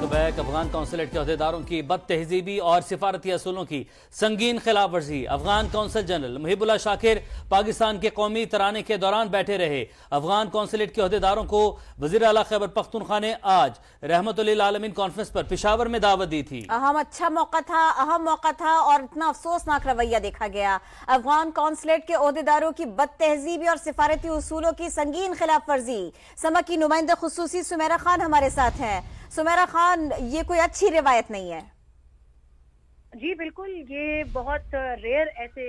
تو back Afghan consulate کے عہدیداروں کی بد تہذیبی اور سفارتی اصولوں کی سنگین خلاف ورزی۔ افغان کونسل جنرل محب اللہ شاکر پاکستان کے قومی ترانے کے دوران بیٹھے رہے۔ افغان کونسلیٹ کے عہدیداروں کو وزیر اعلیٰ خیبر پختونخوا نے آج رحمت للعالمین کانفرنس پر پشاور میں دعوت دی تھی۔ اہم موقع تھا اور اتنا افسوسناک رویہ دیکھا گیا۔ افغان کونسلیٹ کے عہدیداروں کی بد تہذیبی اور سفارتی اصولوں کی سنگین خلاف ورزی۔ سما کی نمائندہ خصوصی سمیرہ خان ہمارے ساتھ ہیں۔ سمیرہ خان، یہ کوئی اچھی روایت نہیں ہے۔ جی بالکل، یہ بہت ریئر ایسے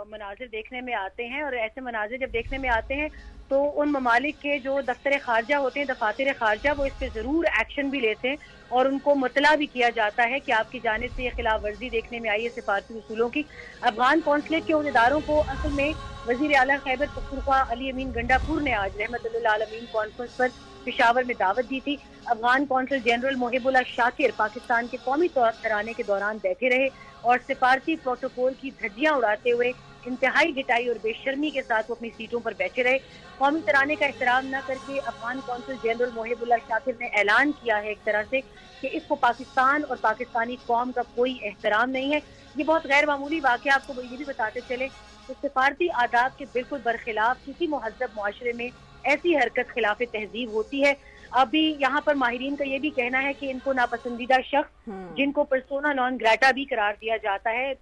مناظر دیکھنے میں آتے ہیں، اور ایسے مناظر جب دیکھنے میں آتے ہیں تو ان ممالک کے جو دفتر خارجہ ہوتے ہیں، دفاتر خارجہ، وہ اس پہ ضرور ایکشن بھی لیتے ہیں اور ان کو مطلع بھی کیا جاتا ہے کہ آپ کی جانب سے یہ خلاف ورزی دیکھنے میں آئی ہے سفارتی اصولوں کی۔ افغان کونسلیٹ کے عہدیداروں کو اصل میں وزیر اعلیٰ خیبر پختونخوا علی امین گنڈا پور نے آج رحمت للعالمین کانفرنس پر پشاور میں دعوت دی تھی۔ افغان کونسل جنرل محب اللہ شاکر پاکستان کے قومی ترانے کے دوران بیٹھے رہے اور سفارتی پروٹوکول کی دھجیاں اڑاتے ہوئے انتہائی ڈٹائی اور بے شرمی کے ساتھ وہ اپنی سیٹوں پر بیٹھے رہے۔ قومی ترانے کا احترام نہ کر کے افغان کونسل جنرل محب اللہ شاکر نے اعلان کیا ہے ایک طرح سے کہ اس کو پاکستان اور پاکستانی قوم کا کوئی احترام نہیں ہے۔ یہ بہت غیر معمولی واقعہ، آپ کو یہ بھی بتاتے چلے کہ سفارتی آداب کے بالکل برخلاف کسی مہذب معاشرے میں ایسی حرکت خلاف تہذیب ہوتی ہے۔ ابھی یہاں پر ماہرین کا یہ بھی کہنا ہے کہ ان کو ناپسندیدہ شخص جن کو پرسونا نان گریٹا بھی قرار دیا جاتا ہے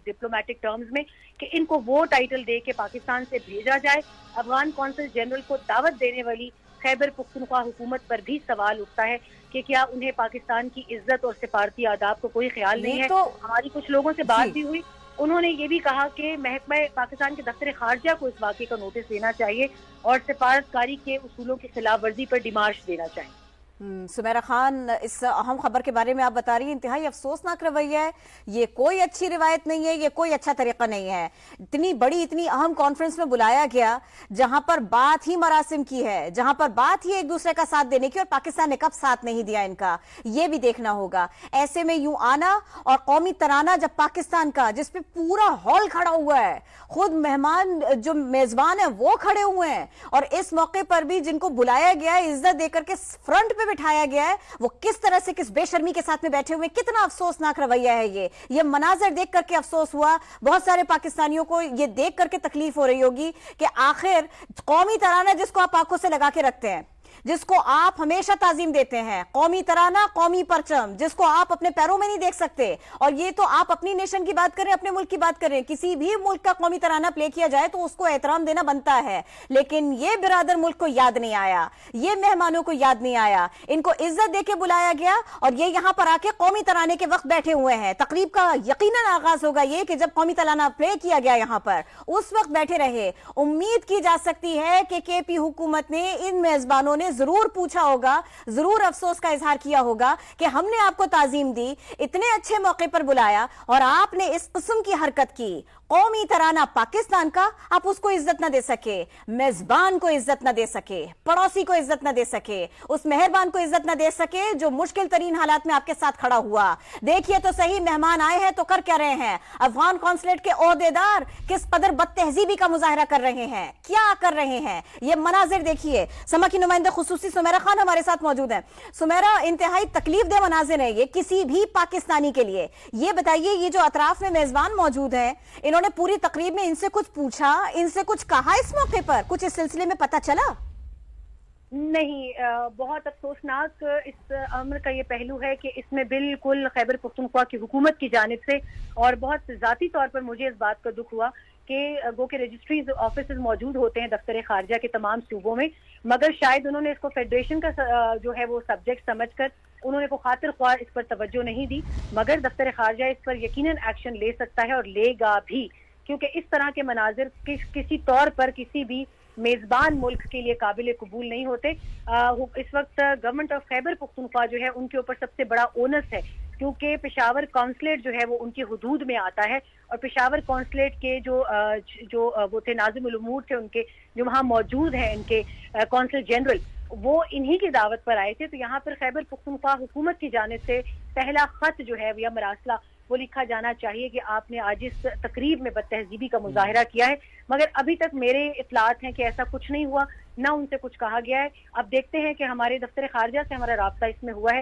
ڈپلومیٹک ٹرمز میں، کہ ان کو وہ ٹائٹل دے کے پاکستان سے بھیجا جائے۔ افغان کونسل جنرل کو دعوت دینے والی خیبر پختونخوا حکومت پر بھی سوال اٹھتا ہے کہ کیا انہیں پاکستان کی عزت اور سفارتی آداب کو کوئی خیال نہیں ہے۔ ہماری کچھ لوگوں سے بات بھی ہوئی، انہوں نے یہ بھی کہا کہ محکمہ پاکستان کے دفتر خارجہ کو اس واقعے کا نوٹس دینا چاہیے اور سفارتکاری کے اصولوں کی خلاف ورزی پر ڈیمارش دینا چاہیے۔ سمیرہ خان، اس اہم خبر کے بارے میں آپ بتا رہی ہیں، انتہائی افسوسناک رویہ ہے، یہ کوئی اچھی روایت نہیں ہے، یہ کوئی اچھا طریقہ نہیں ہے۔ اتنی بڑی اتنی اہم کانفرنس میں بلایا گیا جہاں پر بات ہی مراسم کی ہے، جہاں پر بات ہی ایک دوسرے کا ساتھ دینے کی، اور پاکستان نے کب ساتھ نہیں دیا ان کا، یہ بھی دیکھنا ہوگا۔ ایسے میں یوں آنا اور قومی ترانہ جب پاکستان کا، جس پہ پورا ہال کھڑا ہوا ہے، خود مہمان جو میزبان ہیں وہ کھڑے ہوئے ہیں، اور اس موقع پر بھی جن کو بلایا گیا ہے عزت دے کر کے فرنٹ پہ بٹھایا گیا ہے، وہ کس طرح سے کس بے شرمی کے ساتھ میں بیٹھے ہوئے، کتنا افسوسناک رویہ ہے یہ مناظر دیکھ کر کے افسوس ہوا۔ بہت سارے پاکستانیوں کو یہ دیکھ کر کے تکلیف ہو رہی ہوگی کہ آخر قومی ترانہ جس کو آپ آنکھوں سے لگا کے رکھتے ہیں، جس کو آپ ہمیشہ تعظیم دیتے ہیں، قومی ترانہ، قومی پرچم، جس کو آپ اپنے پیروں میں نہیں دیکھ سکتے، اور یہ تو آپ اپنی نیشن کی بات کریں، اپنے ملک کی بات کریں، کسی بھی ملک کا قومی ترانہ پلے کیا جائے تو اس کو احترام دینا بنتا ہے، لیکن یہ برادر ملک کو یاد نہیں آیا، یہ مہمانوں کو یاد نہیں آیا، ان کو عزت دے کے بلایا گیا اور یہ یہاں پر آ کے قومی ترانے کے وقت بیٹھے ہوئے ہیں۔ تقریب کا یقیناً آغاز ہوگا یہ کہ جب قومی ترانہ پلے کیا گیا یہاں پر، اس وقت بیٹھے رہے۔ امید کی جا سکتی ہے کہ کے پی حکومت نے، ان میزبانوں نے ضرور پوچھا ہوگا، ضرور افسوس کا اظہار کیا ہوگا کہ ہم نے آپ کو تعظیم دی، اتنے اچھے موقع پر بلایا اور آپ نے اس قسم کی حرکت کی۔ قومی ترانہ پاکستان کا، آپ اس کو عزت نہ دے سکے، میزبان کو عزت نہ دے سکے، پڑوسی کو عزت نہ دے سکے، اس مہربان کو عزت نہ دے سکے جو مشکل ترین حالات میں آپ کے ساتھ کھڑا ہوا۔ دیکھیے تو صحیح، مہمان آئے ہیں تو کر کیا رہے ہیں، افغان کونسلیٹ کے عہدیدار کس قدر بد تہذیبی کا مظاہرہ کر رہے ہیں، کیا کر رہے ہیں، یہ مناظر دیکھیے۔ سما کی نمائندہ خصوصی سمیرہ خان ہمارے ساتھ موجود ہیں۔ سمیرہ، انتہائی تکلیف دہ مناظر ہیں یہ کسی بھی پاکستانی کے لیے۔ یہ بتائیے، یہ جو اطراف میں میزبان موجود ہیں، انہوں نے پوری تقریب میں ان سے کچھ پوچھا، ان سے کچھ کہا اس موقع پر، کچھ اس سلسلے میں پتہ چلا؟ نہیں، بہت افسوسناک اس امر کا یہ پہلو ہے کہ اس میں بالکل خیبر پختونخوا کی حکومت کی جانب سے، اور بہت ذاتی طور پر مجھے اس بات کا دکھ ہوا کہ گو کے رجسٹریز آفیسز موجود ہوتے ہیں دفتر خارجہ کے تمام صوبوں میں، مگر شاید انہوں نے اس کو فیڈریشن کا جو ہے وہ سبجیکٹ سمجھ کر انہوں نے کو خاطر خواہ اس پر توجہ نہیں دی، مگر دفتر خارجہ اس پر یقیناً ایکشن لے سکتا ہے اور لے گا بھی، کیونکہ اس طرح کے مناظر کسی طور پر کسی بھی میزبان ملک کے لیے قابل قبول نہیں ہوتے۔ اس وقت گورنمنٹ آف خیبر پختونخوا جو ہے ان کے اوپر سب سے بڑا اونس ہے، کیونکہ پشاور کونسلیٹ جو ہے وہ ان کی حدود میں آتا ہے، اور پشاور کونسلیٹ کے جو وہ تھے ناظم الامور تھے، ان کے جو وہاں موجود ہیں، ان کے کونسل جنرل، وہ انہی کی دعوت پر آئے تھے۔ تو یہاں پر خیبر پختونخوا حکومت کی جانب سے پہلا خط جو ہے یا مراسلہ وہ لکھا جانا چاہیے کہ آپ نے آج اس تقریب میں بد تہذیبی کا مظاہرہ کیا ہے، مگر ابھی تک میرے اطلاعات ہیں کہ ایسا کچھ نہیں ہوا، نہ ان سے کچھ کہا گیا ہے۔ اب دیکھتے ہیں کہ ہمارے دفتر خارجہ سے ہمارا رابطہ اس میں ہوا ہے